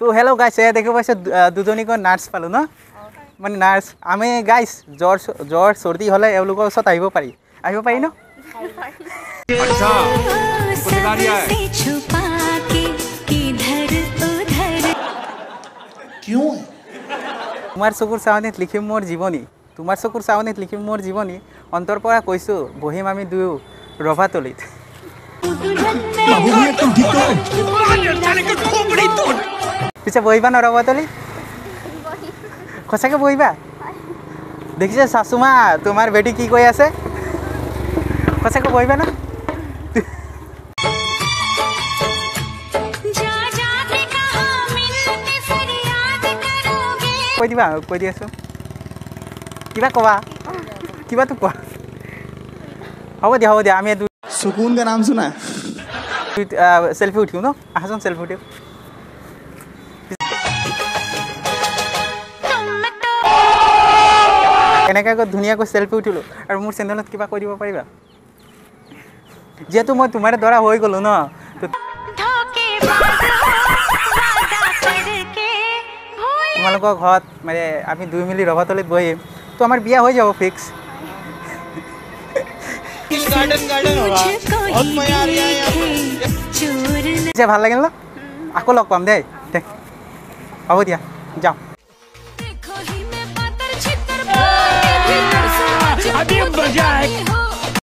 তো হেল্ল' গাইছ দেখিব পাইছে দুজনীকৈ নাৰ্ছ পালোঁ ন মানে নাৰ্ছ আমি গাইছ জ্বৰ চৰ্দি হ'লে এওঁলোকৰ ওচৰত আহিব পাৰি ন তোমাৰ চকুৰ চাৱনিত লিখিম মোৰ জীৱনী তোমাৰ চকুৰ চাৱনিত লিখিম মোৰ জীৱনী অন্তৰ পৰা কৈছোঁ বহিম আমি দুয়ো ৰভাতলিত পিছে বহিবা ন ৰভাতলিত সঁচাকৈ বহিবা দেখিছে শাশুমা তোমাৰ বেটি কি কৈ আছে সঁচাকৈ বহিবা না কৈ দিবা কৈ দি আছোঁ কিবা ক'বা কিবাটো কোৱা হ'ব দিয়া আমি सुकून का नाम सुना सेल्फी उठियो न आहाचोन सेल्फी उठियो এনেকৈ ধুনীয়াকৈ সেলফি উঠিলোঁ আৰু মোৰ চেনেলত কিবা কৈ দিব পাৰিবা যেহেতু মই তোমাৰ দ্বাৰা হৈ গ'লো ন তোমালোকৰ ঘৰত মানে আমি দুই মিলি ৰভাতলিত বহিম তো আমাৰ বিয়া হৈ যাব ফিক্স গাৰ্ডেন होगा बहुत मजा आ रहा है ভাল লাগিল ন আকৌ লগ পাম দেই হ'ব দিয়া যাওঁ अभी मजा है